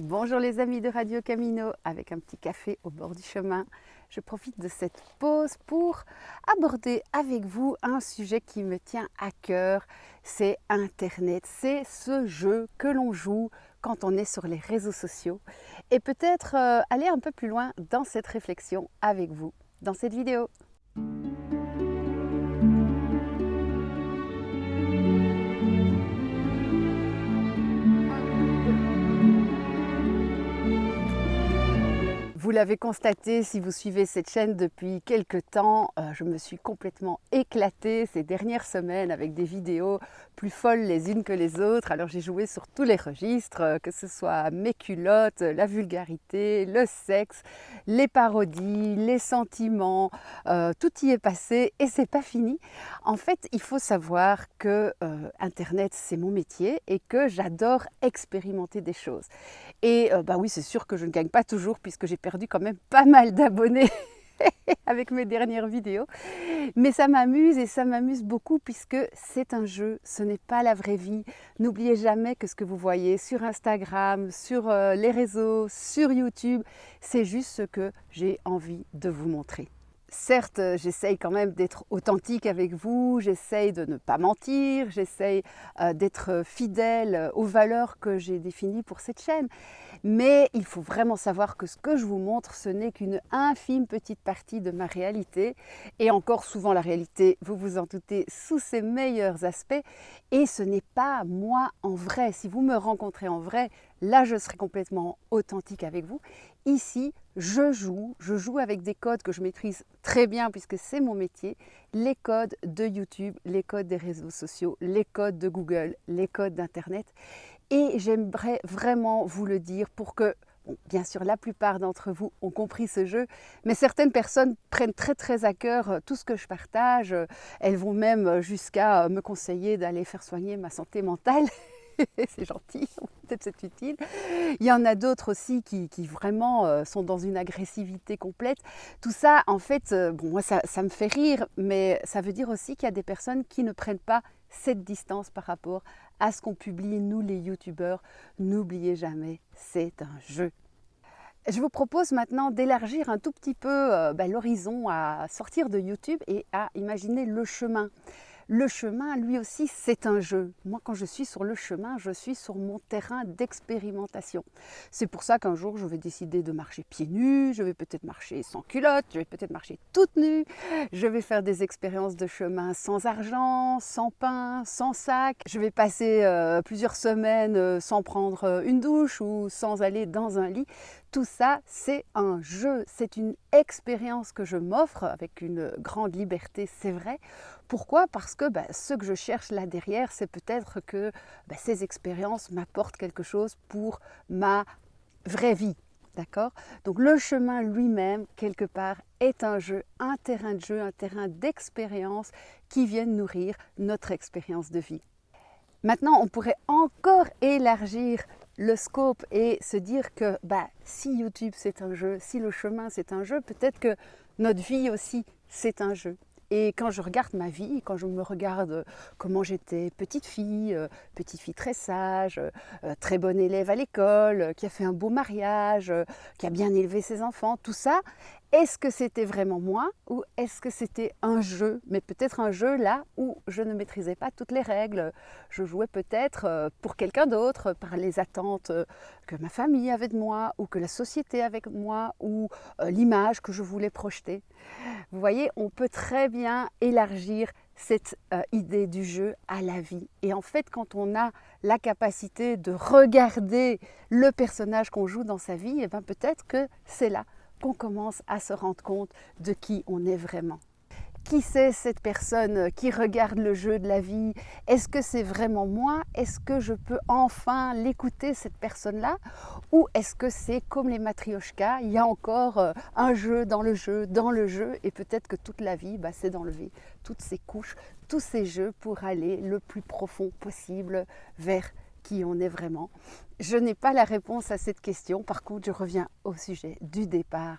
Bonjour les amis de Radio Camino, avec un petit café au bord du chemin. Je profite de cette pause pour aborder avec vous un sujet qui me tient à cœur, c'est Internet, c'est ce jeu que l'on joue quand on est sur les réseaux sociaux et peut-être aller un peu plus loin dans cette réflexion avec vous dans cette vidéo. Vous l'avez constaté si vous suivez cette chaîne depuis quelques temps, je me suis complètement éclatée ces dernières semaines avec des vidéos plus folles les unes que les autres. Alors j'ai joué sur tous les registres, que ce soit mes culottes, la vulgarité, le sexe, les parodies, les sentiments, tout y est passé et c'est pas fini. En fait, il faut savoir que Internet c'est mon métier et que j'adore expérimenter des choses. Et bah oui, c'est sûr que je ne gagne pas toujours puisque j'ai perdu quand même pas mal d'abonnés avec mes dernières vidéos. Mais ça m'amuse et ça m'amuse beaucoup puisque c'est un jeu, ce n'est pas la vraie vie. N'oubliez jamais que ce que vous voyez sur Instagram, sur les réseaux, sur YouTube, c'est juste ce que j'ai envie de vous montrer. Certes, j'essaye quand même d'être authentique avec vous, j'essaye de ne pas mentir, j'essaye d'être fidèle aux valeurs que j'ai définies pour cette chaîne. Mais il faut vraiment savoir que ce que je vous montre, ce n'est qu'une infime petite partie de ma réalité. Et encore souvent la réalité, vous vous en doutez, sous ses meilleurs aspects. Et ce n'est pas moi en vrai. Si vous me rencontrez en vrai, là je serai complètement authentique avec vous. Ici, je joue avec des codes que je maîtrise très bien puisque c'est mon métier, les codes de YouTube, les codes des réseaux sociaux, les codes de Google, les codes d'Internet. Et j'aimerais vraiment vous le dire pour que, bon, bien sûr, la plupart d'entre vous ont compris ce jeu, mais certaines personnes prennent très à cœur tout ce que je partage. Elles vont même jusqu'à me conseiller d'aller faire soigner ma santé mentale. C'est gentil, peut-être c'est utile. Il y en a d'autres aussi qui vraiment sont dans une agressivité complète. Tout ça, en fait, bon, moi, ça me fait rire, mais ça veut dire aussi qu'il y a des personnes qui ne prennent pas cette distance par rapport à ce qu'on publie, nous les youtubeurs. N'oubliez jamais, c'est un jeu. Je vous propose maintenant d'élargir un tout petit peu l'horizon, à sortir de YouTube et à imaginer le chemin. Le chemin, lui aussi, c'est un jeu. Moi, quand je suis sur le chemin, je suis sur mon terrain d'expérimentation. C'est pour ça qu'un jour, je vais décider de marcher pieds nus, je vais peut-être marcher sans culotte, je vais peut-être marcher toute nue, je vais faire des expériences de chemin sans argent, sans pain, sans sac. Je vais passer plusieurs semaines sans prendre une douche ou sans aller dans un lit. Tout ça, c'est un jeu, c'est une expérience que je m'offre avec une grande liberté, c'est vrai. Pourquoi ? Parce que ce que je cherche là derrière, c'est peut-être que ces expériences m'apportent quelque chose pour ma vraie vie. D'accord ? Donc le chemin lui-même, quelque part, est un jeu, un terrain de jeu, un terrain d'expérience qui vient nourrir notre expérience de vie. Maintenant, on pourrait encore élargir le scope et se dire que si YouTube c'est un jeu, si le chemin c'est un jeu, peut-être que notre vie aussi c'est un jeu. Et quand je regarde ma vie, quand je me regarde comment j'étais petite fille très sage, très bonne élève à l'école, qui a fait un beau mariage, qui a bien élevé ses enfants, tout ça, est-ce que c'était vraiment moi ou est-ce que c'était un jeu? Mais peut-être un jeu là où je ne maîtrisais pas toutes les règles. Je jouais peut-être pour quelqu'un d'autre, par les attentes que ma famille avait de moi ou que la société avait de moi ou l'image que je voulais projeter. Vous voyez, on peut très bien élargir cette idée du jeu à la vie. Et en fait, quand on a la capacité de regarder le personnage qu'on joue dans sa vie, peut-être que c'est là qu'on commence à se rendre compte de qui on est vraiment. Qui c'est cette personne qui regarde le jeu de la vie? Est-ce que c'est vraiment moi? Est-ce que je peux enfin l'écouter, cette personne-là? Ou est-ce que c'est comme les matrioshkas, il y a encore un jeu dans le jeu, et peut-être que toute la vie, c'est d'enlever toutes ces couches, tous ces jeux pour aller le plus profond possible vers qui on est vraiment. Je n'ai pas la réponse à cette question, par contre je reviens au sujet du départ.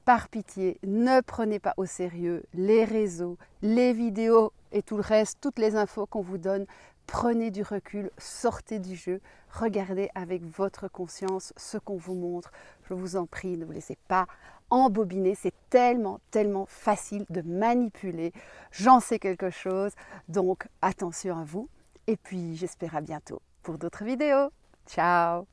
Par pitié, ne prenez pas au sérieux les réseaux, les vidéos et tout le reste, toutes les infos qu'on vous donne Prenez du recul, sortez du jeu, regardez avec votre conscience ce qu'on vous montre. Je vous en prie, ne vous laissez pas embobiner, c'est tellement facile de manipuler. J'en sais quelque chose, donc attention à vous. Et puis j'espère à bientôt pour d'autres vidéos. Ciao!